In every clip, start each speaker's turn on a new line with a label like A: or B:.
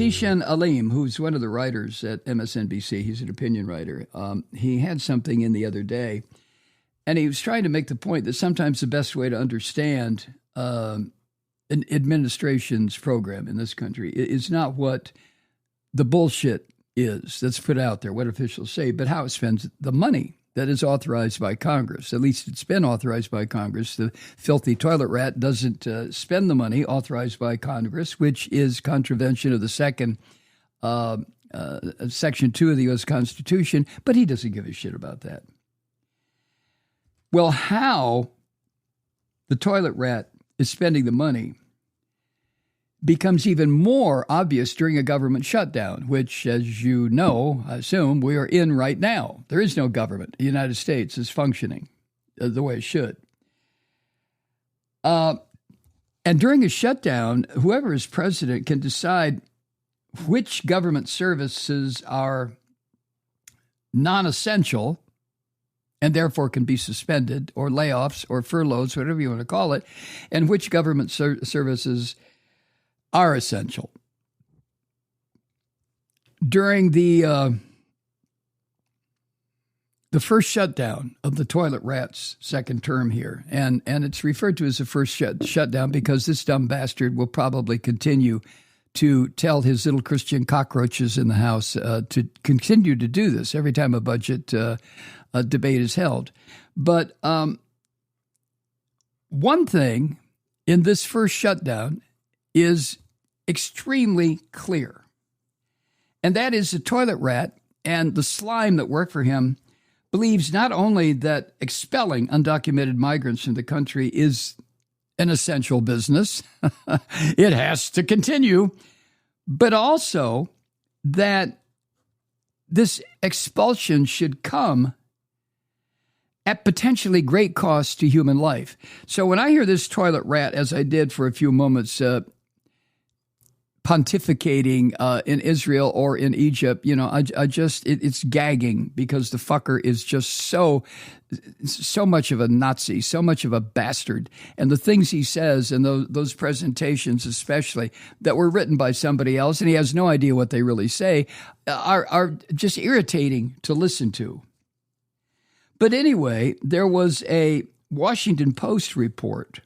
A: Zishan Alim, who's one of the writers at MSNBC, he's an opinion writer, he had something in the other day, and he was trying to make the point that sometimes the best way to understand an administration's program in this country is not what the bullshit is that's put out there, what officials say, but how it spends the money that is authorized by Congress. At least it's been authorized by Congress. The filthy toilet rat doesn't spend the money authorized by Congress, which is contravention of the Section 2 of the U.S. Constitution, but he doesn't give a shit about that. Well, how the toilet rat is spending the money becomes even more obvious during a government shutdown, which, as you know, I assume, we are in right now. There is no government. The United States is functioning the way it should. And during a shutdown, whoever is president can decide which government services are non-essential and therefore can be suspended, or layoffs or furloughs, whatever you want to call it, and which government services are essential. During the first shutdown of the toilet rat's second term here, and it's referred to as the first shutdown because this dumb bastard will probably continue to tell his little Christian cockroaches in the House to continue to do this every time a budget debate is held. But one thing in this first shutdown is extremely clear, and that is the toilet rat and the slime that work for him believes not only that expelling undocumented migrants from the country is an essential business, it has to continue, but also that this expulsion should come at potentially great cost to human life. So when I hear this toilet rat, as I did for a few moments, pontificating in Israel or in Egypt, you know, I just, it's gagging because the fucker is just so much of a Nazi, so much of a bastard. And the things he says in those presentations, especially that were written by somebody else, and he has no idea what they really say, are just irritating to listen to. But anyway, there was a Washington Post report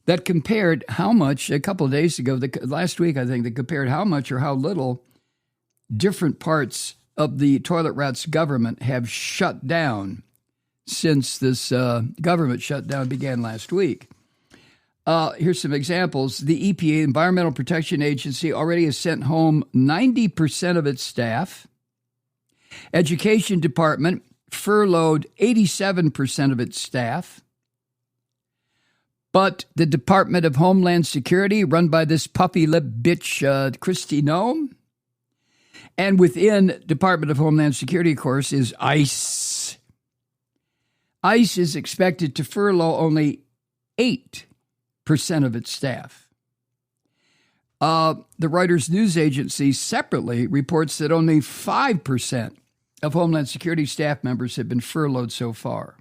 A: that compared how much, a couple of days ago, last week, I think, that compared how much or how little different parts of the toilet rat's government have shut down since this government shutdown began last week. Here's some examples. The EPA, Environmental Protection Agency, already has sent home 90% of its staff. Education Department furloughed 87% of its staff. But the Department of Homeland Security, run by this puffy-lipped bitch, Kristi Noem, and within Department of Homeland Security, of course, is ICE. ICE is expected to furlough only 8% of its staff. The Reuters news agency separately reports that only 5% of Homeland Security staff members have been furloughed so far.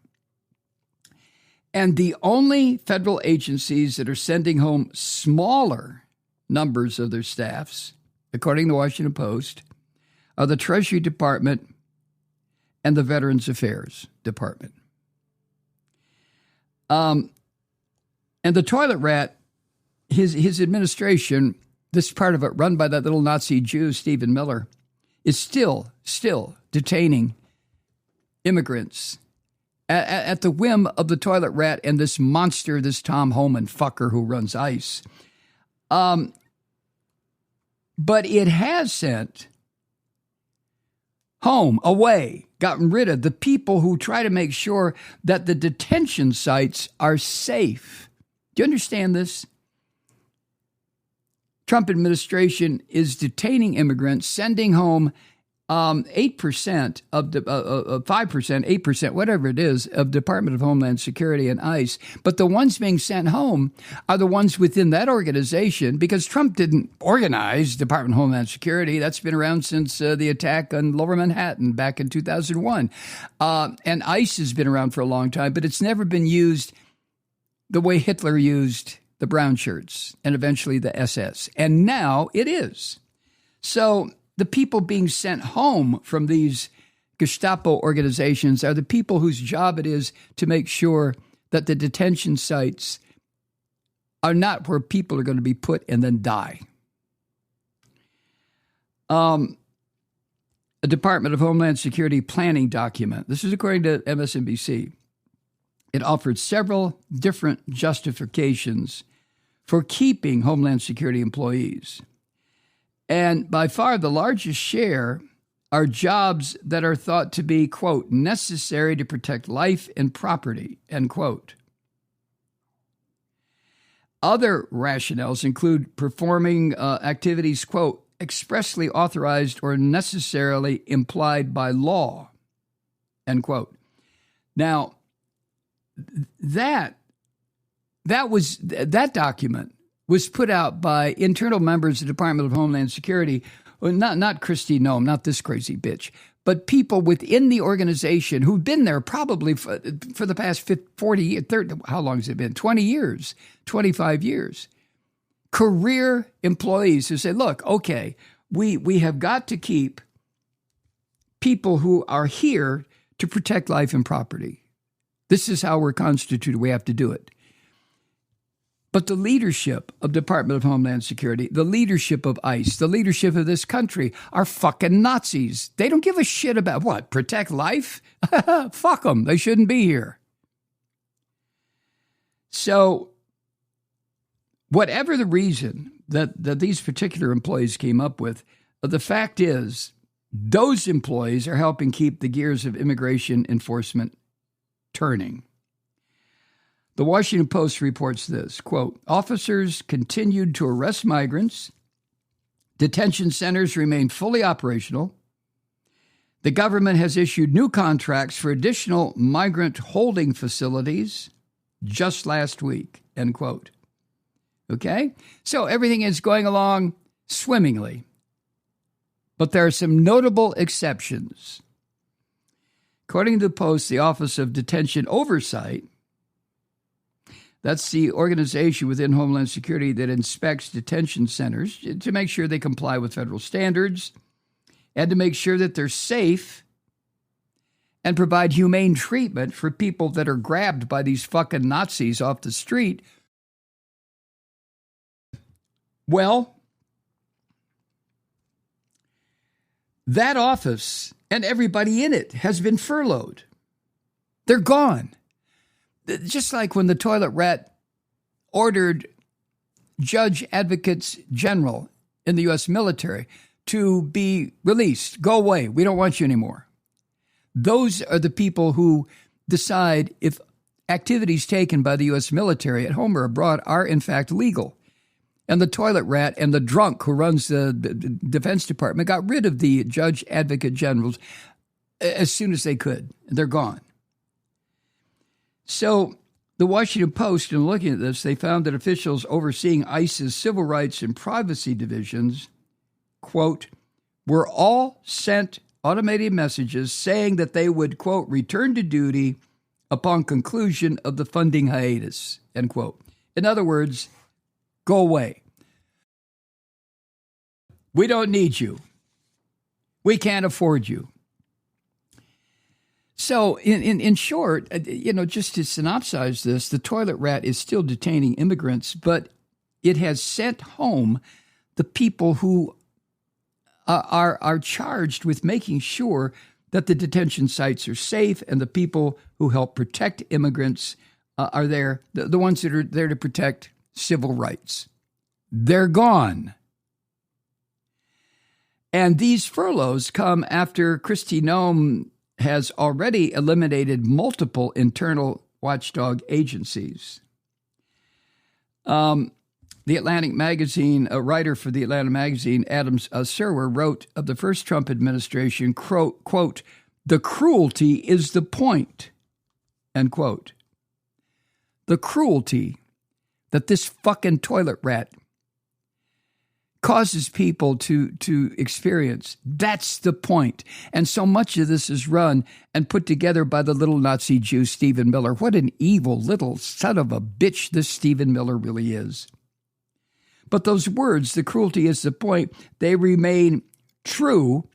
A: And the only federal agencies that are sending home smaller numbers of their staffs, according to the Washington Post, are the Treasury Department and the Veterans Affairs Department. And the toilet rat, his administration, this part of it run by that little Nazi Jew, Stephen Miller, is still detaining immigrants at the whim of the toilet rat and this monster, this Tom Homan fucker who runs ICE. But it has sent home, away, gotten rid of the people who try to make sure that the detention sites are safe. Do you understand this? Trump administration is detaining immigrants, sending home 8% of the 5%, 8%, whatever it is, of Department of Homeland Security and ICE. But the ones being sent home are the ones within that organization, because Trump didn't organize Department of Homeland Security. That's been around since the attack on Lower Manhattan back in 2001. And ICE has been around for a long time, but it's never been used the way Hitler used the brown shirts, and eventually the SS. And now it is. So the people being sent home from these Gestapo organizations are the people whose job it is to make sure that the detention sites are not where people are going to be put and then die. A Department of Homeland Security planning document. This is according to MSNBC. It offered several different justifications for keeping Homeland Security employees. And by far the largest share are jobs that are thought to be, quote, necessary to protect life and property, end quote. Other rationales include performing activities, quote, expressly authorized or necessarily implied by law, end quote. Now, that document was put out by internal members of the Department of Homeland Security, not Kristi Noem, not this crazy bitch, but people within the organization who've been there probably for the past 40 years, 30, how long has it been? 20 years, 25 years. Career employees who say, look, okay, we have got to keep people who are here to protect life and property. This is how we're constituted. We have to do it. But the leadership of Department of Homeland Security, the leadership of ICE, the leadership of this country are fucking Nazis. They don't give a shit about what? Protect life? Fuck them. They shouldn't be here. So whatever the reason that these particular employees came up with, the fact is those employees are helping keep the gears of immigration enforcement turning. The Washington Post reports this, quote, officers continued to arrest migrants. Detention centers remain fully operational. The government has issued new contracts for additional migrant holding facilities just last week, end quote. Okay? So everything is going along swimmingly. But there are some notable exceptions. According to the Post, the Office of Detention Oversight, that's the organization within Homeland Security that inspects detention centers to make sure they comply with federal standards and to make sure that they're safe and provide humane treatment for people that are grabbed by these fucking Nazis off the street. Well, that office and everybody in it has been furloughed. They're gone. Just like when the toilet rat ordered judge advocates general in the U.S. military to be released. Go away. We don't want you anymore. Those are the people who decide if activities taken by the U.S. military at home or abroad are in fact legal. And the toilet rat and the drunk who runs the Defense Department got rid of the judge advocate generals as soon as they could. They're gone. So the Washington Post, in looking at this, they found that officials overseeing ICE's civil rights and privacy divisions, quote, were all sent automated messages saying that they would, quote, return to duty upon conclusion of the funding hiatus, end quote. In other words, go away. We don't need you. We can't afford you. So in short, just to synopsize this, the toilet rat is still detaining immigrants, but it has sent home the people who are charged with making sure that the detention sites are safe and the people who help protect immigrants are there, the ones that are there to protect civil rights. They're gone. And these furloughs come after Kristi Noem has already eliminated multiple internal watchdog agencies. The Atlantic magazine, a writer for the Atlantic magazine, Adam Serwer, wrote of the first Trump administration, quote, the cruelty is the point, end quote. The cruelty that this fucking toilet rat causes people to experience. That's the point. And so much of this is run and put together by the little Nazi Jew, Stephen Miller. What an evil little son of a bitch this Stephen Miller really is. But those words, the cruelty is the point, they remain true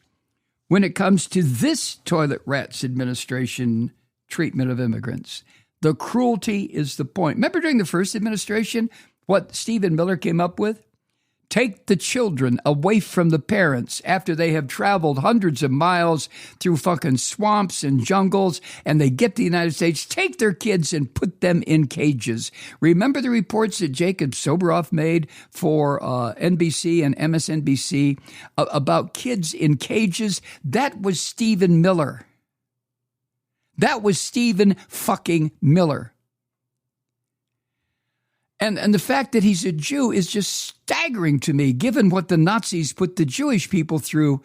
A: when it comes to this toilet rats administration treatment of immigrants. The cruelty is the point. Remember during the first administration, what Stephen Miller came up with? Take the children away from the parents after they have traveled hundreds of miles through fucking swamps and jungles, and they get to the United States. Take their kids and put them in cages. Remember the reports that Jacob Soboroff made for NBC and MSNBC about kids in cages? That was Stephen Miller. That was Stephen fucking Miller. And the fact that he's a Jew is just staggering to me, given what the Nazis put the Jewish people through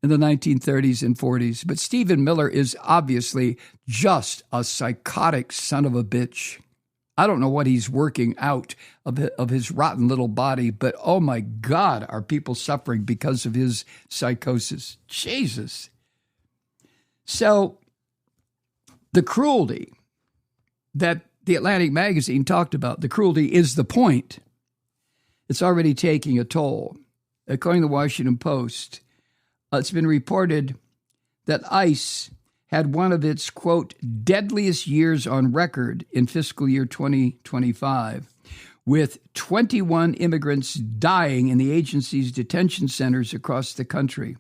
A: in the 1930s and 40s. But Stephen Miller is obviously just a psychotic son of a bitch. I don't know what he's working out of his rotten little body, but oh my God, are people suffering because of his psychosis? Jesus. So the cruelty that the Atlantic magazine talked about, the cruelty is the point. It's already taking a toll. According to the Washington Post, it's been reported that ICE had one of its, quote, deadliest years on record in fiscal year 2025, with 21 immigrants dying in the agency's detention centers across the country.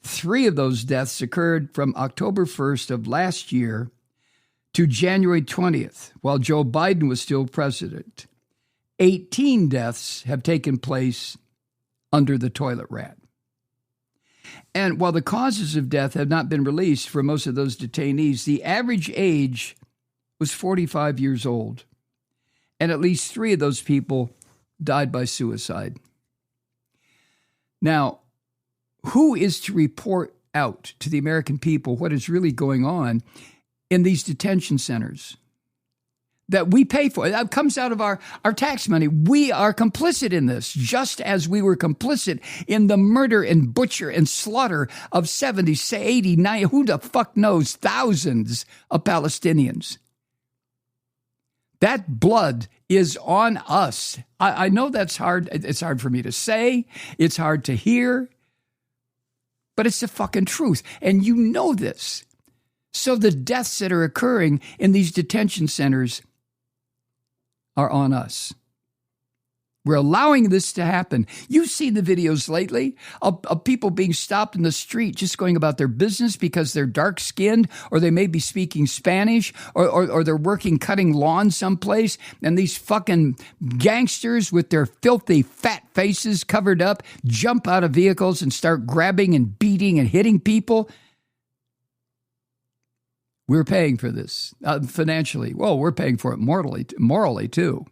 A: 3 of those deaths occurred from October 1st of last year to January 20th, while Joe Biden was still president. 18 deaths have taken place under the toilet rat. And while the causes of death have not been released for most of those detainees, the average age was 45 years old. And at least 3 of those people died by suicide. Now, who is to report out to the American people what is really going on in these detention centers that we pay for? That comes out of our tax money. We are complicit in this, just as we were complicit in the murder and butcher and slaughter of 70, 80, 90, who the fuck knows, thousands of Palestinians. That blood is on us. I know that's hard. It's hard for me to say. It's hard to hear. But it's the fucking truth. And you know this. So the deaths that are occurring in these detention centers are on us. We're allowing this to happen. You've seen the videos lately of people being stopped in the street just going about their business because they're dark-skinned, or they may be speaking Spanish, or they're working cutting lawn someplace, and these fucking gangsters with their filthy fat faces covered up jump out of vehicles and start grabbing and beating and hitting people. We're paying for this financially. Well, we're paying for it morally too.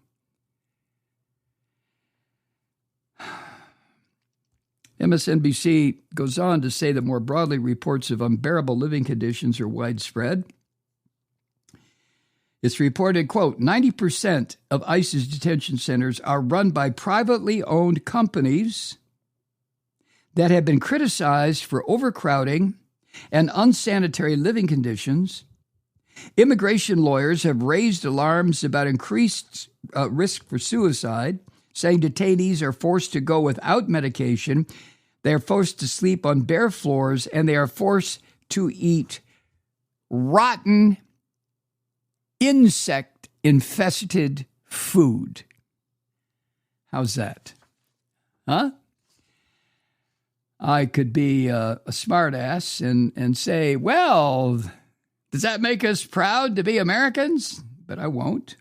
A: MSNBC goes on to say that more broadly, reports of unbearable living conditions are widespread. It's reported, quote, 90% of ICE's detention centers are run by privately owned companies that have been criticized for overcrowding and unsanitary living conditions. Immigration lawyers have raised alarms about increased risk for suicide, saying detainees are forced to go without medication, they are forced to sleep on bare floors, and they are forced to eat rotten, insect-infested food. How's that? Huh? I could be a smartass and say, well, does that make us proud to be Americans? But I won't.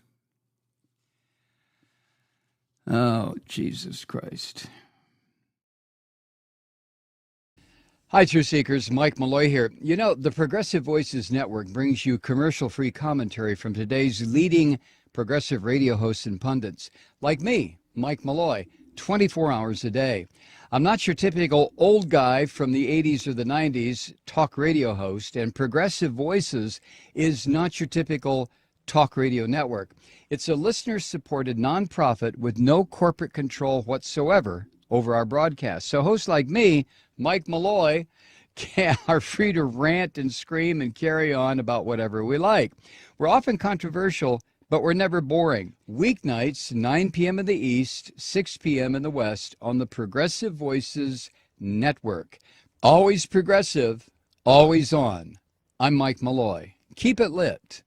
A: Oh, Jesus Christ. Hi, Truth Seekers. Mike Malloy here. You know, the Progressive Voices Network brings you commercial-free commentary from today's leading progressive radio hosts and pundits, like me, Mike Malloy, 24 hours a day. I'm not your typical old guy from the 80s or the 90s talk radio host, and Progressive Voices is not your typical Talk Radio Network. It's a listener-supported nonprofit with no corporate control whatsoever over our broadcast. So hosts like me, Mike Malloy, are free to rant and scream and carry on about whatever we like. We're often controversial, but we're never boring. Weeknights, 9 p.m. in the East, 6 p.m. in the West on the Progressive Voices Network. Always progressive, always on. I'm Mike Malloy. Keep it lit.